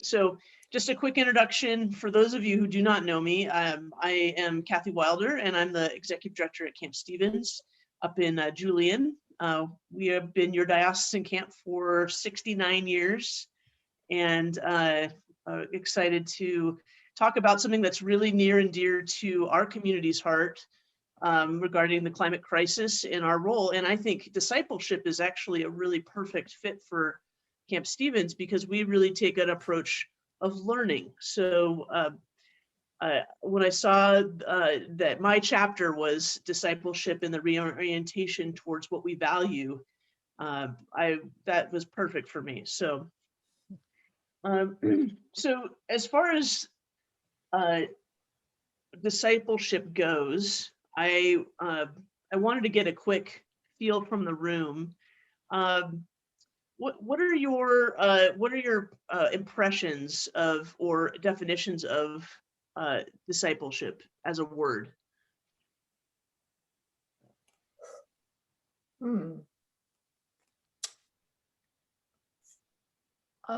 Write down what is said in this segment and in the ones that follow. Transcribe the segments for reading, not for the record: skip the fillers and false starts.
So just a quick introduction for those of you who do not know me. I am Kathy Wilder, and I'm the executive director at Camp Stevens up in Julian. We have been your diocesan camp for 69 years, and excited to talk about something that's really near and dear to our community's heart regarding the climate crisis and our role. And I think discipleship is actually a really perfect fit for Camp Stevens because we really take an approach of learning. So when I saw that my chapter was discipleship and the reorientation towards what we value, that was perfect for me. So, so as far as discipleship goes, I wanted to get a quick feel from the room. What are your impressions of or definitions of discipleship as a word?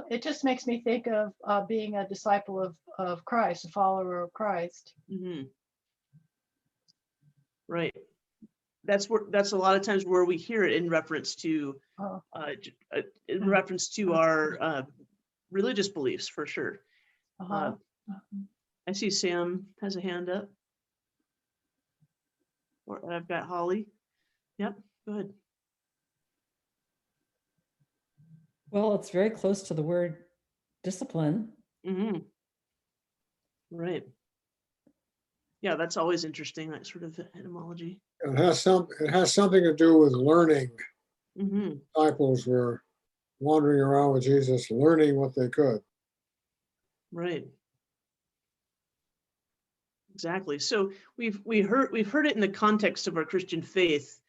It just makes me think of being a disciple of Christ, a follower of Christ. Mm-hmm. Right. That's a lot of times where we hear it in reference to our religious beliefs, for sure. I see Sam has a hand up. Or I've got Holly. Yep, go ahead. Well, it's very close to the word discipline. Mm-hmm. Right. Yeah, that's always interesting, that sort of etymology. It has something to do with learning. Mm-hmm. Disciples were wandering around with Jesus, learning what they could. Right. Exactly. So we've heard it in the context of our Christian faith,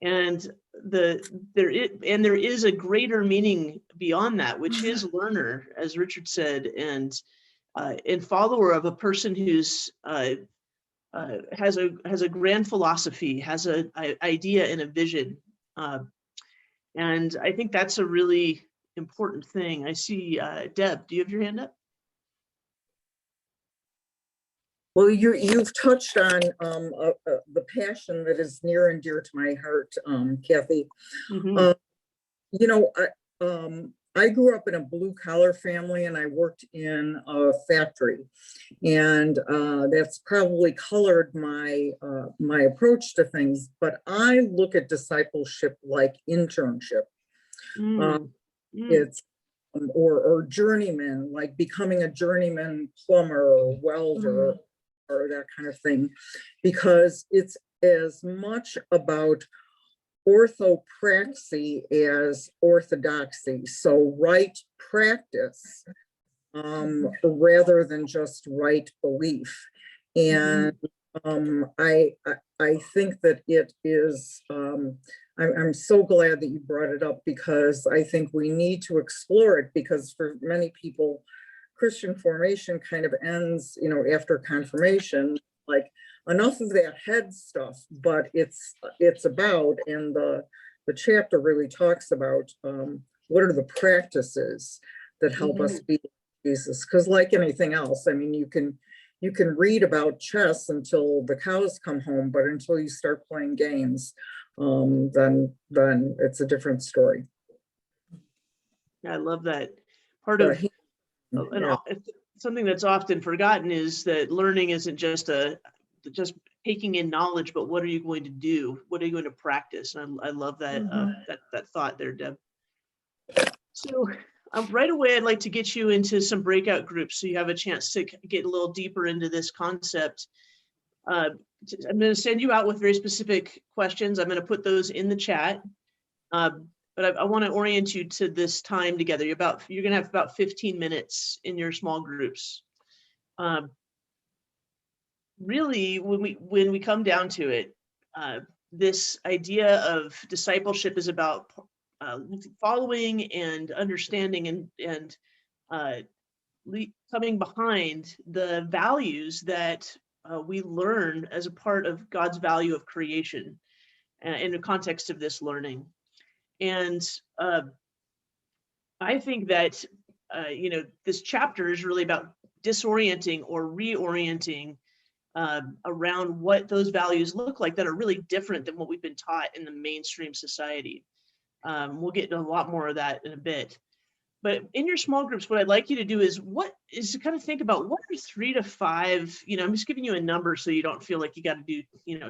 and there is a greater meaning beyond that, which is learner, as Richard said, and follower of a person who's has a grand philosophy, has an idea and a vision, and I think that's a really important thing. I see Deb. Do you have your hand up? Well, you've touched on the passion that is near and dear to my heart, Kathy. Mm-hmm. I grew up in a blue-collar family, and I worked in a factory, and that's probably colored my my approach to things. But I look at discipleship like internship. It's or journeyman, like becoming a journeyman plumber or welder. Or that kind of thing, because it's as much about orthopraxy as orthodoxy. So right practice rather than just right belief. And I think that it is, I'm so glad that you brought it up, because I think we need to explore it, because for many people, Christian formation kind of ends, after confirmation, like enough of that head stuff, but it's about, and the chapter really talks about what are the practices that help us be Jesus. Because like anything else, I mean, you can read about chess until the cows come home, but until you start playing games, then it's a different story. Yeah, I love that. Part of something that's often forgotten is that learning isn't just taking in knowledge, but what are you going to do? What are you going to practice? And I love that that thought there, Deb. So right away, I'd like to get you into some breakout groups so you have a chance to get a little deeper into this concept. I'm going to send you out with very specific questions. I'm going to put those in the chat. But I want to orient you to this time together. You're going to have about 15 minutes in your small groups. Really, when we come down to it, this idea of discipleship is about following and understanding and coming behind the values that we learn as a part of God's value of creation in the context of this learning. And I think that this chapter is really about disorienting or reorienting around what those values look like that are really different than what we've been taught in the mainstream society. We'll get into a lot more of that in a bit. But in your small groups, what I'd like you to do is to kind of think about what are 3 to 5, I'm just giving you a number so you don't feel like you got to do,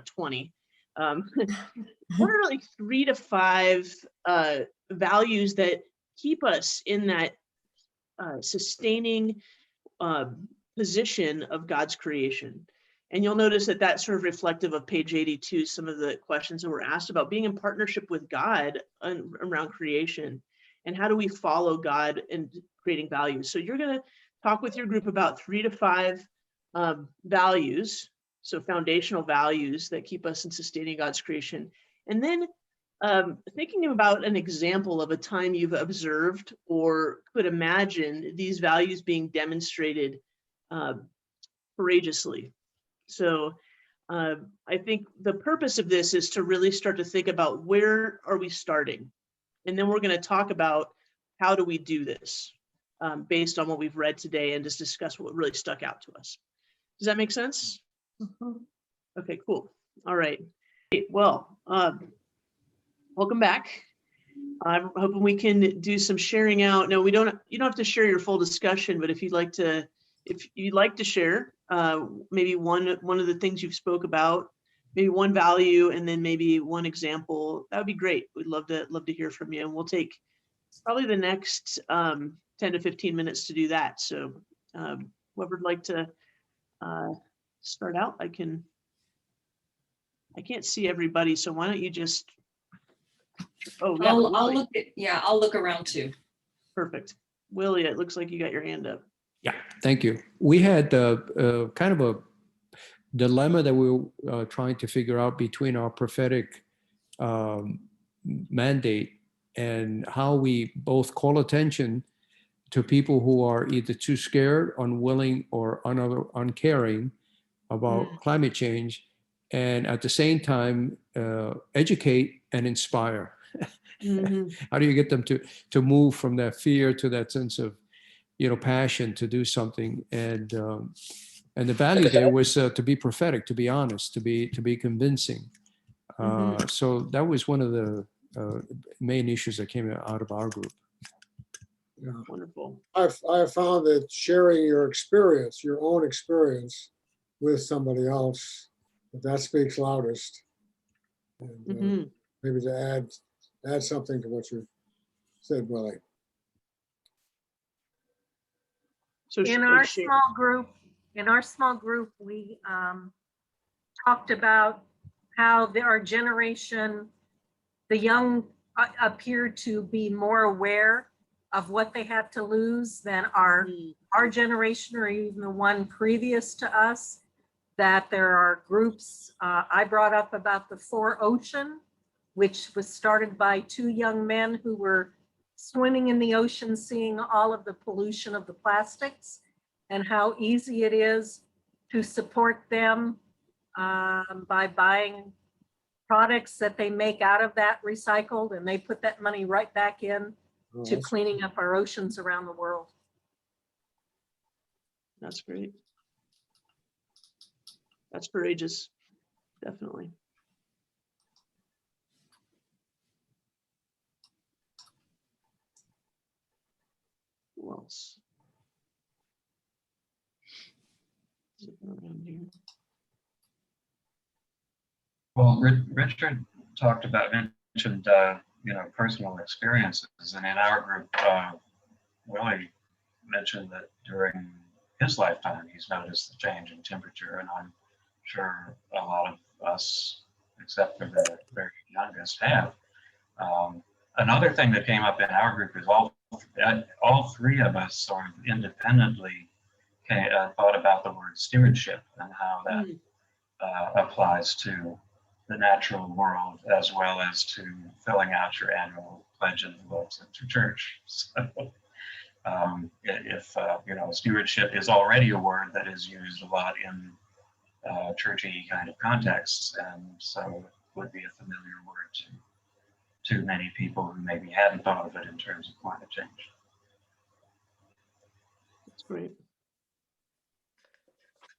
20. What are like 3 to 5 values that keep us in that sustaining position of God's creation? And you'll notice that that's sort of reflective of page 82, some of the questions that were asked about being in partnership with God around creation. And how do we follow God in creating values? So you're going to talk with your group about 3 to 5 values, so foundational values that keep us in sustaining God's creation. And then thinking about an example of a time you've observed or could imagine these values being demonstrated courageously. So I think the purpose of this is to really start to think about where are we starting? And then we're going to talk about how do we do this based on what we've read today and just discuss what really stuck out to us. Does that make sense? Mhm. Okay, cool. All right. Well, welcome back. I'm hoping we can do some sharing out. No, you don't have to share your full discussion, but if you'd like to share maybe one of the things you've spoke about, maybe one value, and then maybe one example, that would be great. We'd love to hear from you. And we'll take probably the next 10 to 15 minutes to do that. So whoever'd like to start out, I can't see everybody. So why don't you just, yeah, I'll look around too. perfect. Willie, it looks like you got your hand up. Yeah, thank you. We had kind of a dilemma that we were trying to figure out between our prophetic mandate and how we both call attention to people who are either too scared, unwilling, or uncaring about climate change, and at the same time educate and inspire. Mm-hmm. How do you get them to move from that fear to that sense of passion to do something? And the value there was to be prophetic, to be honest, to be convincing. So that was one of the main issues that came out of our group. Yeah. Wonderful. I have found that sharing your experience, your own experience with somebody else, that speaks loudest. And maybe to add something to what you said, Willie. So in our small group, we talked about how our generation, the young, appear to be more aware of what they have to lose than our generation or even the one previous to us. That there are groups, I brought up about the 4 Ocean, which was started by 2 young men who were swimming in the ocean, seeing all of the pollution of the plastics and how easy it is to support them by buying products that they make out of that recycled, and they put that money right back in to cleaning up our oceans around the world. That's great. That's courageous, definitely. Who else? Is it around here? Well, Richard mentioned personal experiences, and in our group, Willie mentioned that during his lifetime, he's noticed the change in temperature, and I'm sure a lot of us, except for the very youngest, have. Another thing that came up in our group is all 3 of us sort of independently thought about the word stewardship and how that applies to the natural world as well as to filling out your annual pledge envelopes at your church. So, if stewardship is already a word that is used a lot in churchy kind of contexts, and so it would be a familiar word to many people who maybe hadn't thought of it in terms of climate change. Great.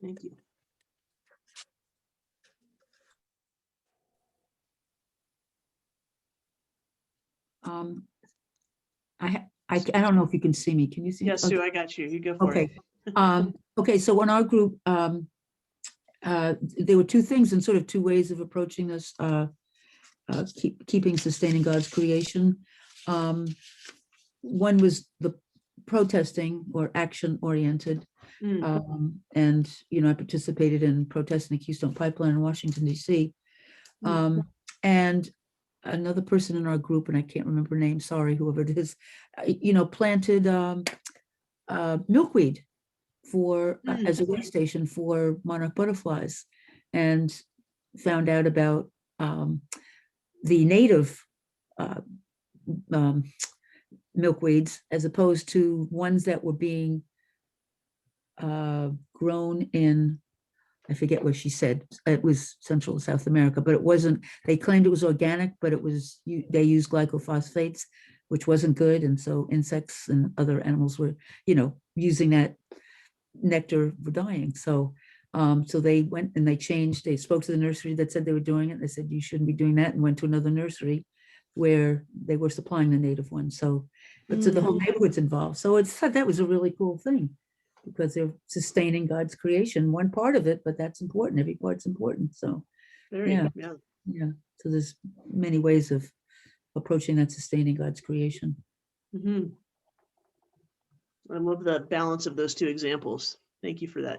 Thank you. I don't know if you can see me. Can you see? Yes, Okay. Sue, I got you. You go for Okay. it. Okay, so in our group, there were two things and sort of two ways of approaching this, keeping sustaining God's creation. One was the protesting or action oriented. And, I participated in protesting the Keystone Pipeline in Washington, D.C. And another person in our group, and I can't remember her name, sorry, whoever it is, planted milkweed for as a way station for monarch butterflies, and found out about the native milkweeds as opposed to ones that were being grown in, I forget what she said, it was Central and South America, but it wasn't, they claimed it was organic, but it was, they used glycophosphates, which wasn't good. And so insects and other animals were, using that nectar were dying. So they went and they spoke to the nursery that said they were doing it. They said, you shouldn't be doing that, and went to another nursery where they were supplying the native one. So, but so the whole neighborhood's involved. So that was a really cool thing, because they're sustaining God's creation, one part of it, but that's important. Every part's important. So yeah. So there's many ways of approaching that, sustaining God's creation. I love the balance of those two examples. Thank you for that.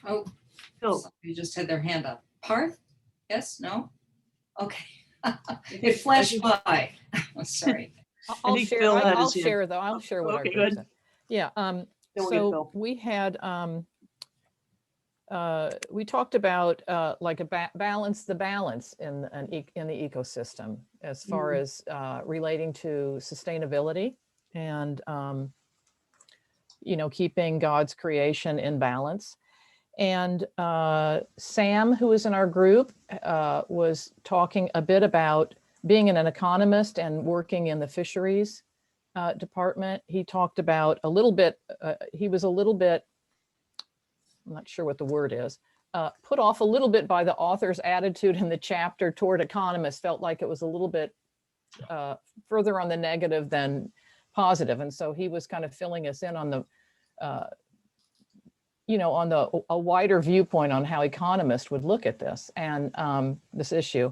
Oh, Phil. you just had their hand up. Parth? Yes, no? Okay. It flashed by. Sorry. I'll think share, Phil had I'll his hand. share though, I'll share what our Okay, group good. said. Yeah, Then we'll get so Phil. we had, we talked about like balance the balance in the ecosystem as far as relating to sustainability and, keeping God's creation in balance. And Sam, who was in our group, was talking a bit about being an economist and working in the fisheries department. He talked about a little bit, he was a little bit, I'm not sure what the word is, put off a little bit by the author's attitude in the chapter toward economists, felt like it was a little bit further on the negative than positive. And so he was kind of filling us in on the, a wider viewpoint on how economists would look at this and this issue.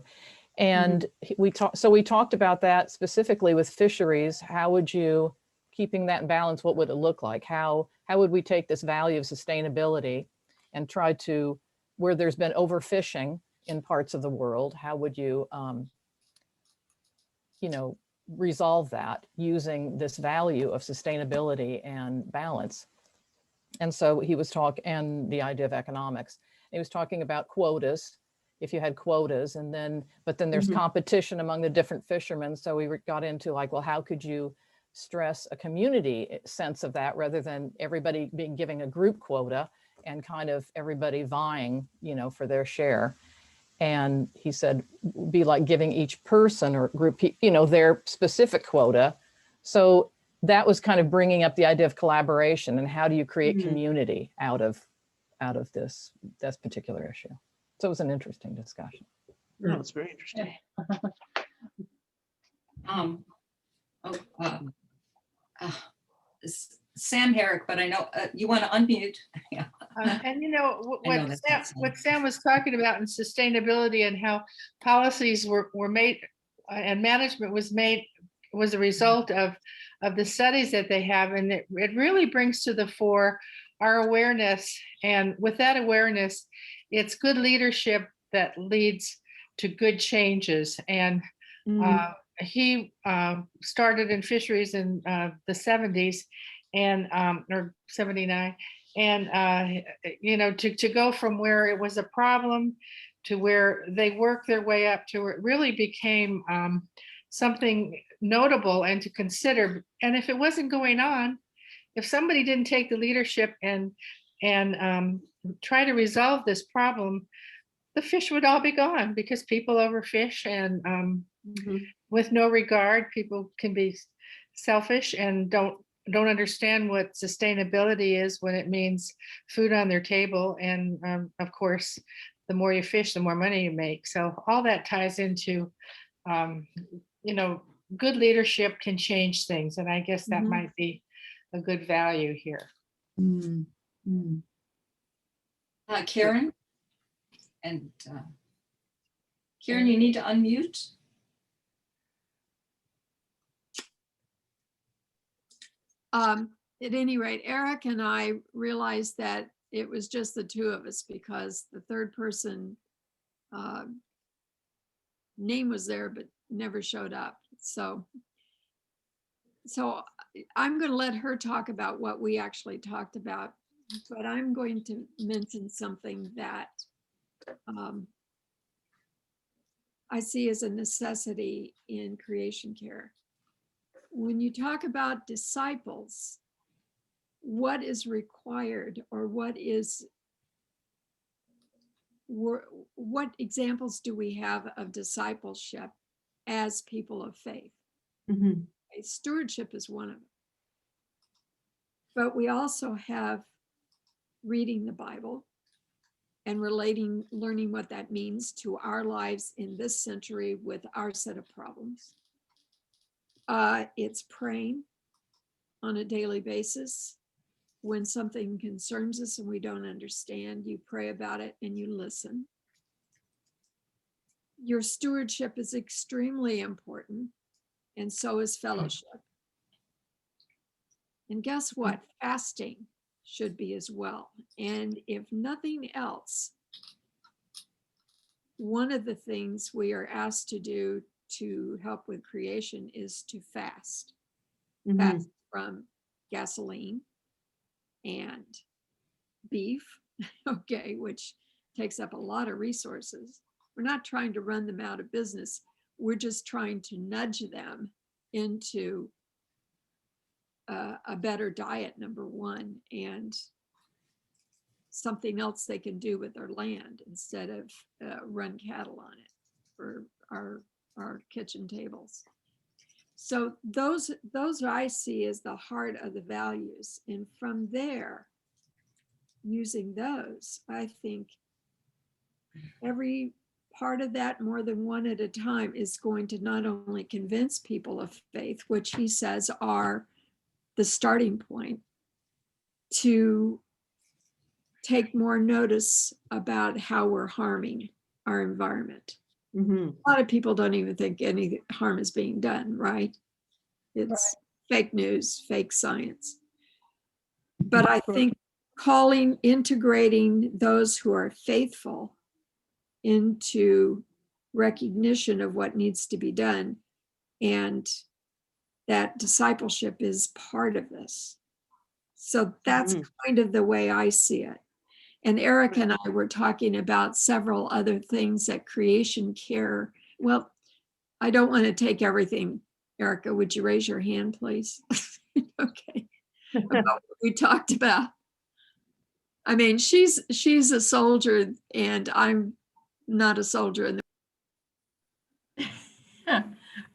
And we talked about that specifically with fisheries. How would you, keeping that in balance, what would it look like? How would we take this value of sustainability and try to, where there's been overfishing in parts of the world, how would you, resolve that using this value of sustainability and balance? And so he was talking, and the idea of economics. He was talking about quotas, if you had quotas, and then, but then there's competition among the different fishermen. So we got into like, well, how could you stress a community sense of that rather than everybody giving a group quota and kind of everybody vying, for their share. And he said, be like giving each person or group, their specific quota. So that was kind of bringing up the idea of collaboration and how do you create community out of this particular issue. So it was an interesting discussion. No, it's very interesting. Sam Herrick, but I know you want to unmute. Yeah. And I know that's what Sam was talking about in sustainability and how policies were made and management was a result of the studies that they have. And it really brings to the fore our awareness. And with that awareness, it's good leadership that leads to good changes. And he started in fisheries in the 70s and or 79. And, to go from where it was a problem to where they worked their way up to where it really became something notable and to consider. And if it wasn't going on, if somebody didn't take the leadership and try to resolve this problem, the fish would all be gone because people overfish, and with no regard, people can be selfish and don't understand what sustainability is when it means food on their table. And of course, the more you fish, the more money you make. So all that ties into, good leadership can change things. And I guess that might be a good value here. Mm, mm. Karen? And Karen, you need to unmute. At any rate, Eric and I realized that it was just the two of us because the third person name was there but never showed up. So I'm going to let her talk about what we actually talked about, but I'm going to mention something that I see as a necessity in creation care. When you talk about disciples, what is required, or what examples do we have of discipleship as people of faith? Stewardship is one of them. But we also have reading the Bible and learning what that means to our lives in this century with our set of problems. It's praying on a daily basis. When something concerns us and we don't understand, you pray about it and you listen. Your stewardship is extremely important, and so is fellowship. And guess what? Fasting should be as well. And if nothing else, one of the things we are asked to do to help with creation is to fast. Fast from gasoline and beef, okay, which takes up a lot of resources. We're not trying to run them out of business. We're just trying to nudge them into a better diet, number one, and something else they can do with their land instead of run cattle on it for our kitchen tables. So those I see as the heart of the values. And from there, using those, I think every part of that, more than one at a time, is going to not only convince people of faith, which he says are the starting point, to take more notice about how we're harming our environment. A lot of people don't even think any harm is being done, right? It's fake news, fake science. But I think integrating those who are faithful into recognition of what needs to be done, and that discipleship is part of this. So that's kind of the way I see it. And Eric and I were talking about several other things that creation care. Well, I don't want to take everything. Erica, would you raise your hand, please? Okay. About what we talked about. I mean, she's a soldier and I'm not a soldier in the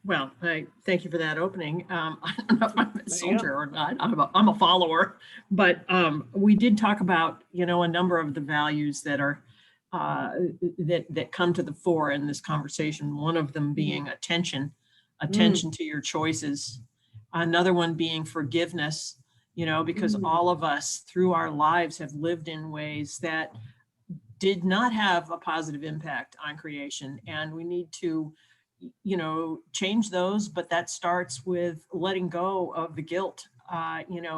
Well, thank you for that opening. I don't know if I'm a soldier or not. I'm a follower, but we did talk about, a number of the values that are that come to the fore in this conversation. One of them being attention to your choices. Another one being forgiveness, because all of us through our lives have lived in ways that did not have a positive impact on creation, and we need to change those, but that starts with letting go of the guilt,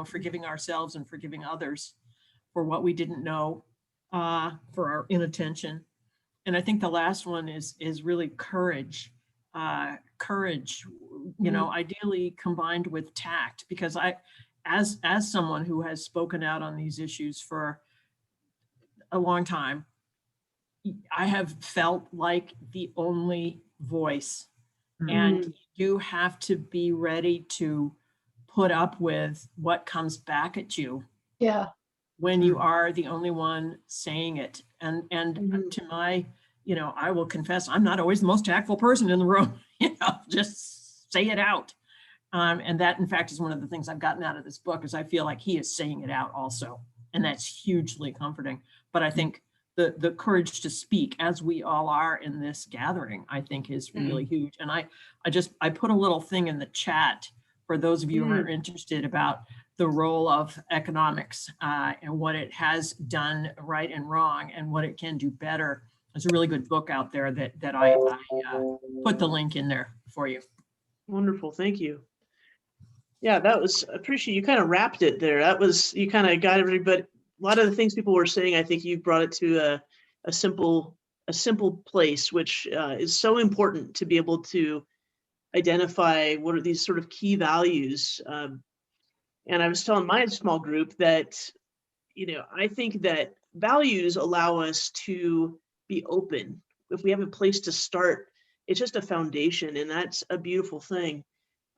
forgiving ourselves and forgiving others for what we didn't know, for our inattention. And I think the last one is really courage, ideally combined with tact, because as someone who has spoken out on these issues for a long time, I have felt like the only voice, and you have to be ready to put up with what comes back at you when you are the only one saying it. And to my you know, I will confess, I'm not always the most tactful person in the room, you know, just say it out. And that, in fact, is one of the things I've gotten out of this book, is I feel like he is saying it out also. And that's hugely comforting. But I think the courage to speak, as we all are in this gathering, I think is really huge. And I put a little thing in the chat for those of you who are interested about the role of economics and what it has done right and wrong and what it can do better. There's a really good book out there that I put the link in there for you. Wonderful, thank you. Yeah, that was, I appreciate you kind of wrapped it there. That was, you kind of got everybody, a lot of the things people were saying, I think you brought it to a simple place, which is so important to be able to identify what are these sort of key values. And I was telling my small group that, you know, I think that values allow us to be open. If we have a place to start, it's just a foundation, and that's a beautiful thing.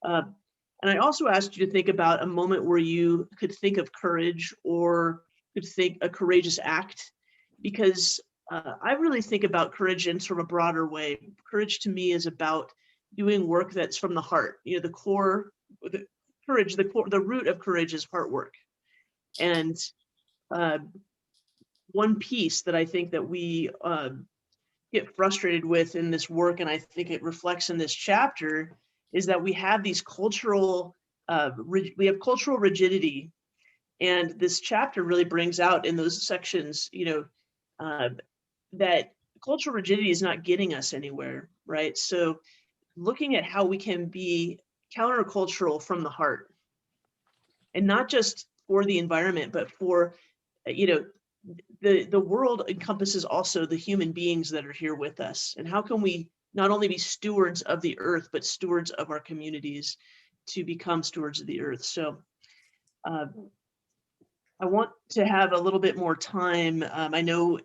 And I also asked you to think about a moment where you could think of courage or could think a courageous act, because I really think about courage in sort of a broader way. Courage to me is about doing work that's from the heart. You know, the root of courage is heart work. And one piece that I think that we get frustrated with in this work, and I think it reflects in this chapter, is that we have these cultural rigidity, and this chapter really brings out in those sections, you know, that cultural rigidity is not getting us anywhere, right? So looking at how we can be countercultural from the heart, and not just for the environment, but for, you know, the world encompasses also the human beings that are here with us. And how can we not only be stewards of the earth, but stewards of our communities to become stewards of the earth? So I want to have a little bit more time. I know,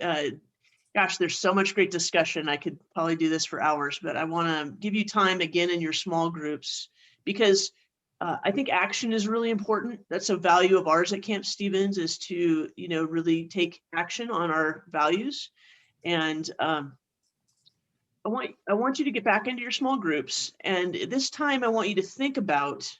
gosh, there's so much great discussion. I could probably do this for hours, but I want to give you time again in your small groups, because I think action is really important. That's a value of ours at Camp Stevens, is to, you know, really take action on our values. And I want you to get back into your small groups. And this time I want you to think about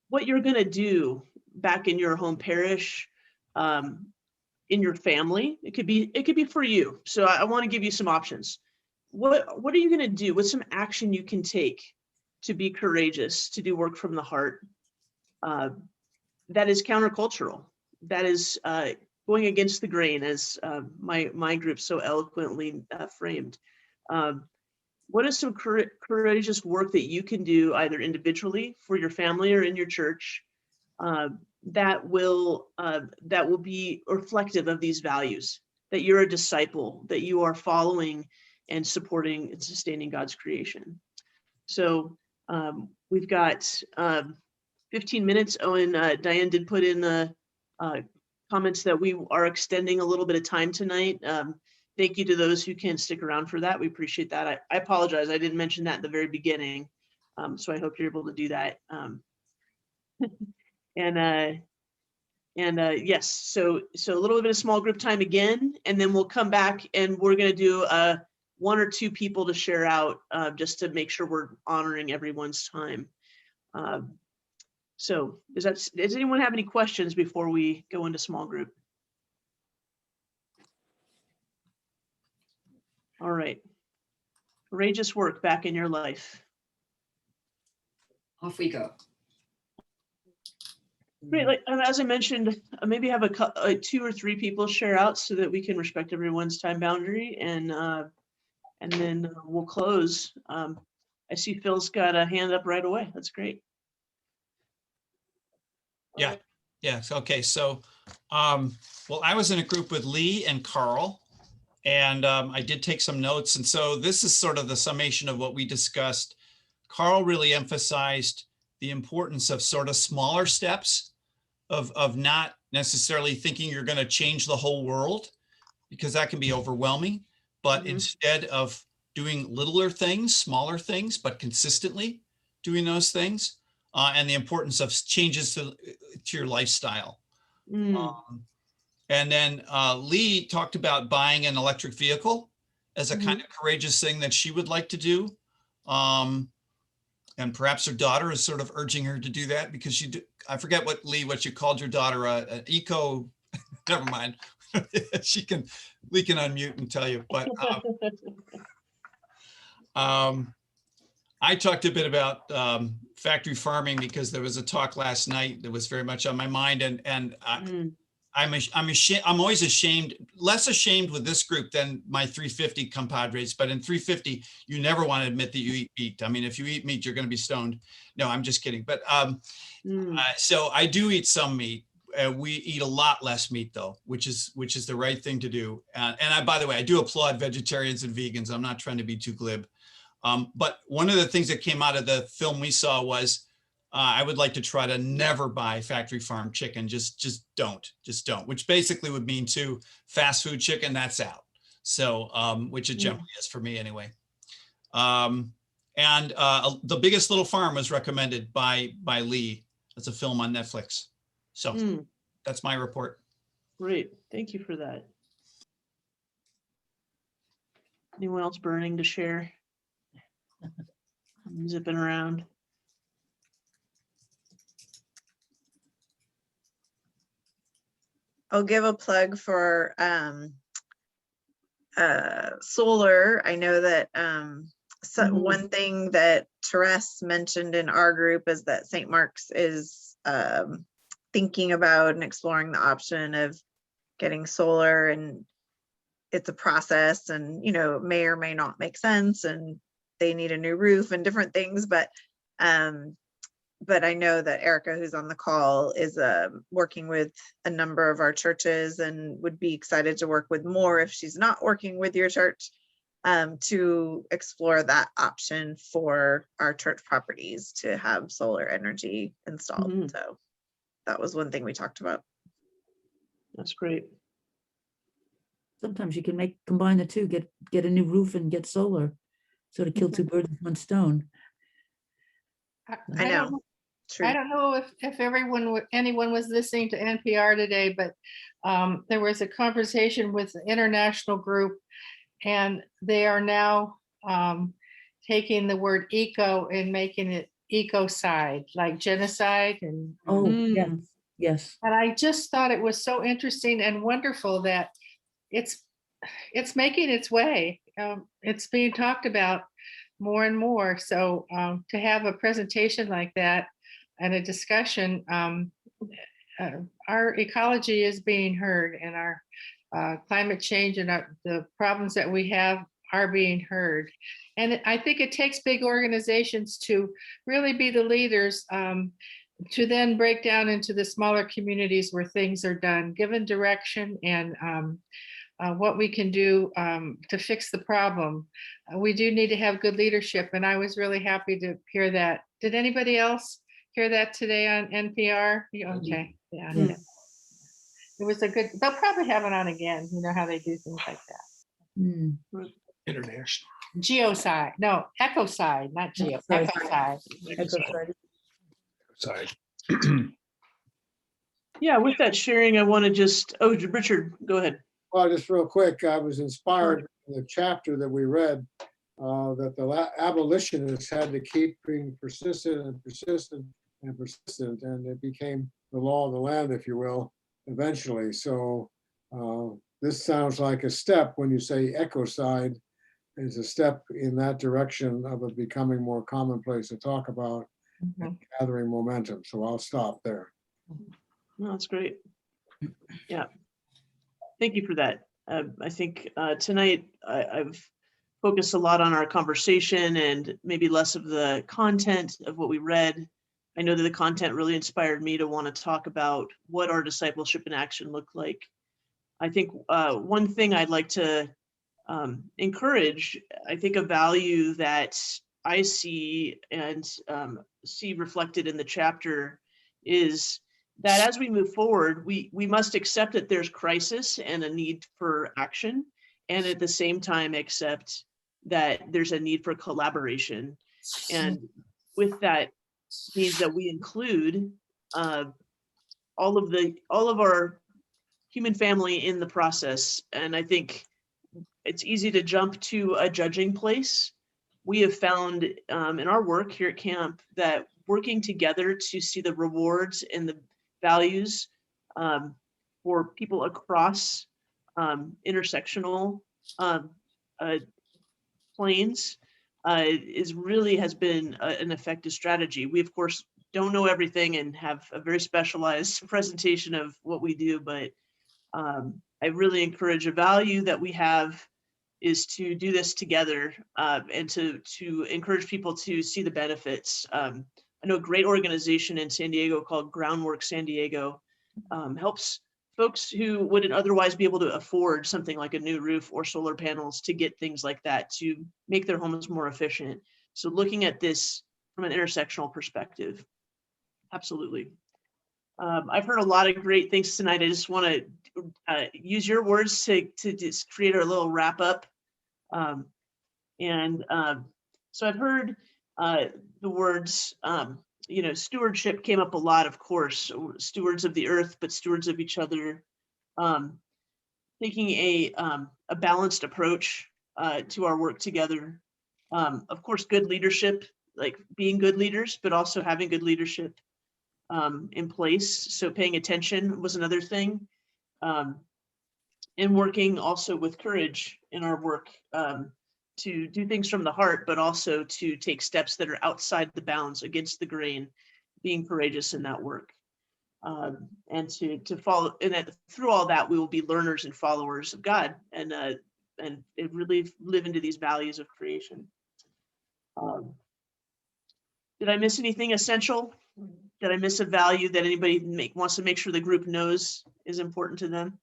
what you're going to do back in your home parish, in your family. It could be for you. So I want to give you some options. What are you going to do? What's some action you can take to be courageous, to do work from the heart? That is countercultural. That is going against the grain, as my group so eloquently framed. What is some courageous work that you can do, either individually for your family or in your church, that will be reflective of these values, that you're a disciple, that you are following and supporting and sustaining God's creation? So we've got 15 minutes. Oh, and Diane did put in the comments that we are extending a little bit of time tonight. Thank you to those who can stick around for that. We appreciate that. I apologize, I didn't mention that at the very beginning. So I hope you're able to do that. Yes, so a little bit of small group time again, and then we'll come back and we're going to do one or two people to share out, just to make sure we're honoring everyone's time. So does anyone have any questions before we go into small group? All right. Courageous work back in your life. Off we go. Great. Like, as I mentioned, maybe have two or three people share out so that we can respect everyone's time boundary, and then we'll close. I see Phil's got a hand up right away. That's great. Yeah. Yes. Okay. So, well, I was in a group with Lee and Carl, and I did take some notes. And so this is sort of the summation of what we discussed. Carl really emphasized the importance of sort of smaller steps, of not necessarily thinking you're going to change the whole world, because that can be overwhelming, but instead of doing littler things, smaller things, but consistently doing those things, and the importance of changes to your lifestyle. And then Lee talked about buying an electric vehicle as a kind of courageous thing that she would like to do. And perhaps her daughter is sort of urging her to do that because I forget what you called your daughter, an eco, never mind. We can unmute and tell you, but I talked a bit about factory farming because there was a talk last night that was very much on my mind, and I'm always ashamed, less ashamed with this group than my 350 compadres, but in 350, you never want to admit that you eat meat. I mean, if you eat meat, you're going to be stoned. No, I'm just kidding. But so I do eat some meat. We eat a lot less meat though, which is the right thing to do. And by the way, I do applaud vegetarians and vegans. I'm not trying to be too glib. But one of the things that came out of the film we saw was, I would like to try to never buy factory farm chicken. Just don't, which basically would mean to fast food chicken, that's out. So, which it generally is for me anyway. And The Biggest Little Farm was recommended by Lee. It's a film on Netflix. So that's my report. Great, thank you for that. Anyone else burning to share? I'm zipping around. I'll give a plug for solar. I know that one thing that Therese mentioned in our group is that St. Mark's is thinking about and exploring the option of getting solar, and it's a process, and it may or may not make sense, and they need a new roof and different things, but I know that Erica, who's on the call, is working with a number of our churches and would be excited to work with more if she's not working with your church, to explore that option for our church properties to have solar energy installed. So that was one thing we talked about. That's great. Sometimes you can combine the two, get a new roof and get solar, sort of kill two birds with one stone. I know. I don't know if anyone was listening to NPR today, but there was a conversation with the international group, and they are now taking the word eco and making it ecocide, like genocide. And yes. And I just thought it was so interesting and wonderful that it's making its way. It's being talked about more and more. So to have a presentation like that and a discussion, our ecology is being heard, and our climate change and the problems that we have are being heard. And I think it takes big organizations to really be the leaders, to then break down into the smaller communities where things are done, given direction and what we can do to fix the problem. We do need to have good leadership, and I was really happy to hear that. Did anybody else hear that today on NPR? Okay, yeah. It was a good, they'll probably have it on again. You know how they do things like that. International. Geocide, no, ecocide, not geo, ecocide. Sorry. Yeah, with that sharing, I want to just, Richard, go ahead. Well, just real quick, I was inspired in the chapter that we read that the abolitionists had to keep being persistent and persistent and persistent, and it became the law of the land, if you will, eventually. So this sounds like a step when you say ecocide, is a step in that direction of it becoming more commonplace to talk about and gathering momentum. So I'll stop there. No, that's great. Yeah. Thank you for that. I think tonight I've focused a lot on our conversation and maybe less of the content of what we read. I know that the content really inspired me to want to talk about what our discipleship in action looked like. I think one thing I'd like to encourage, I think a value that I see and see reflected in the chapter is that as we move forward, we must accept that there's crisis and a need for action, and at the same time accept that there's a need for collaboration. And with that means that we include all of our human family in the process. And I think it's easy to jump to a judging place. We have found in our work here at camp that working together to see the rewards and the values for people across intersectional planes has been an effective strategy. We, of course, don't know everything and have a very specialized presentation of what we do, but I really encourage a value that we have is to do this together and to encourage people to see the benefits. I know a great organization in San Diego called Groundwork San Diego helps folks who wouldn't otherwise be able to afford something like a new roof or solar panels to get things like that to make their homes more efficient. So looking at this from an intersectional perspective, absolutely. I've heard a lot of great things tonight. I just want to use your words to just create our little wrap up. So I've heard the words, stewardship came up a lot, of course, stewards of the earth, but stewards of each other. Taking a balanced approach to our work together. Of course, good leadership, like being good leaders, but also having good leadership in place. So paying attention was another thing. And working also with courage in our work to do things from the heart, but also to take steps that are outside the bounds, against the grain, being courageous in that work. And to follow, and that through all that, we will be learners and followers of God and really live into these values of creation. Did I miss anything essential? Did I miss a value that anybody wants to make sure the group knows is important to them?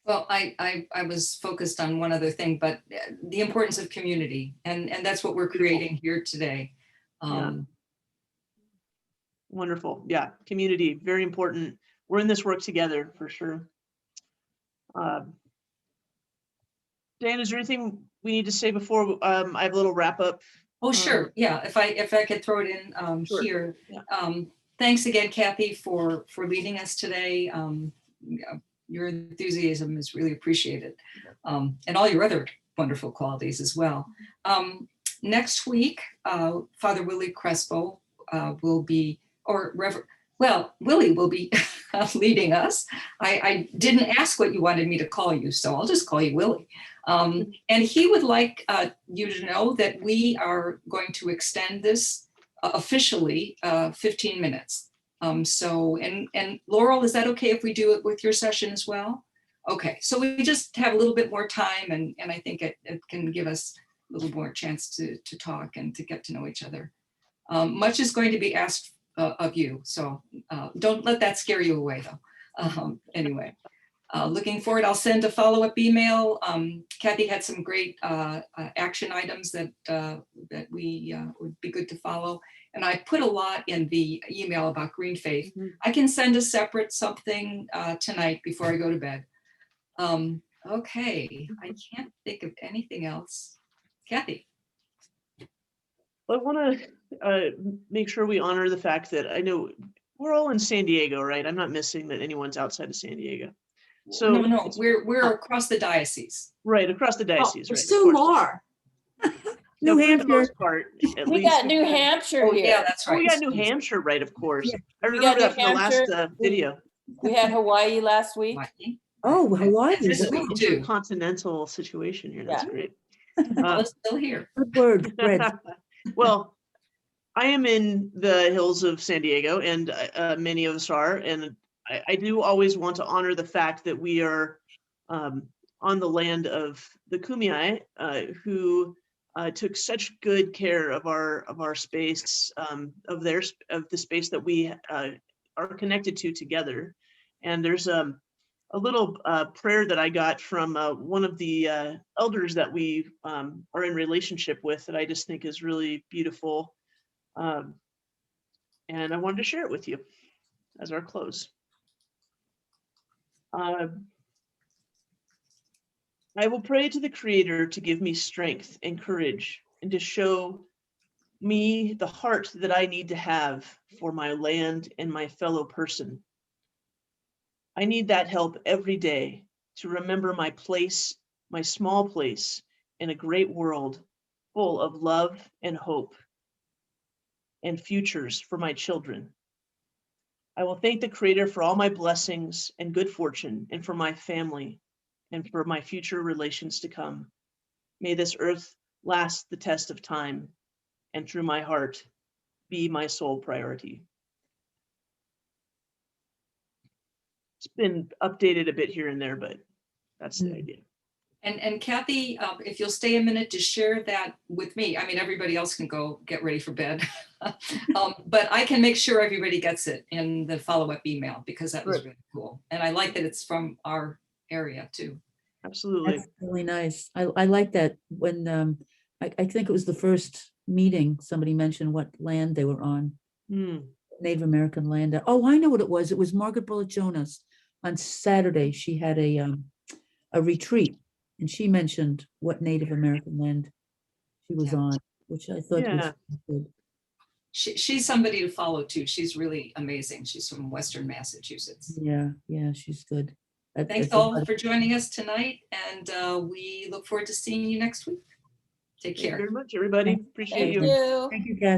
Well, I was focused on one other thing, but the importance of community, and that's what we're creating here today. Yeah. Wonderful. Yeah, community, very important. We're in this work together for sure. Dan, is there anything we need to say before I have a little wrap up? Oh, sure. Yeah, if I could throw it in Sure. here. Yeah. Thanks again, Kathy, for leading us today. Your enthusiasm is really appreciated, and all your other wonderful qualities as well. Next week, Father Willie Crespo will be, or Willie will be leading us. I didn't ask what you wanted me to call you, so I'll just call you Willie. And he would like you to know that we are going to extend this officially 15 minutes. And Laurel, is that okay if we do it with your session as well? Okay, so we just have a little bit more time, and I think it can give us a little more chance to talk and to get to know each other. Much is going to be asked of you, so don't let that scare you away though. Anyway, looking forward, I'll send a follow-up email. Kathy had some great action items that we would be good to follow. And I put a lot in the email about Green Faith. I can send a separate something tonight before I go to bed. Okay, I can't think of anything else. Kathy. Well, I want to make sure we honor the fact that I know we're all in San Diego, right? I'm not missing that anyone's outside of San Diego. So No, we're across the diocese. Right, across the diocese, right? Still are. New For the Hampshire. most part, at We least. got New Hampshire here. Yeah, that's right. Oh, we got New Hampshire, right, of course. Yeah. I We remember got that from the last video. We had Hawaii last week. Oh, Hawaii. This week too. Intercontinental situation here, that's Yeah. great. Well, it's still here. Good word, Fred. Well, I am in the hills of San Diego, and many of us are, and I do always want to honor the fact that we are on the land of the Kumeyaay, who took such good care of our space, of the space that we are connected to together. And there's a little prayer that I got from one of the elders that we are in relationship with that I just think is really beautiful. And I wanted to share it with you as our close. I will pray to the Creator to give me strength and courage and to show me the heart that I need to have for my land and my fellow person. I need that help every day to remember my place, my small place in a great world full of love and hope and futures for my children. I will thank the Creator for all my blessings and good fortune, and for my family, and for my future relations to come. May this earth last the test of time, and through my heart be my sole priority. It's been updated a bit here and there, but that's the idea. And Kathy, if you'll stay a minute to share that with me, I mean, everybody else can go get ready for bed. But I can make sure everybody gets it in the follow-up email, because that was really cool. And I like that it's from our area too. Absolutely. That's really nice. I like that when, I think it was the first meeting, somebody mentioned what land they were on. Native American land. Oh, I know what it was. It was Margaret Bullitt Jonas. On Saturday, she had a retreat, and she mentioned what Native American land she was on, which I thought was good. She's somebody to follow too. She's really amazing. She's from Western Massachusetts. Yeah, she's good. Thanks all for joining us tonight, and we look forward to seeing you next week. Take care. Thank you very much, everybody. Appreciate you. Thank you. Thank you, Kathy.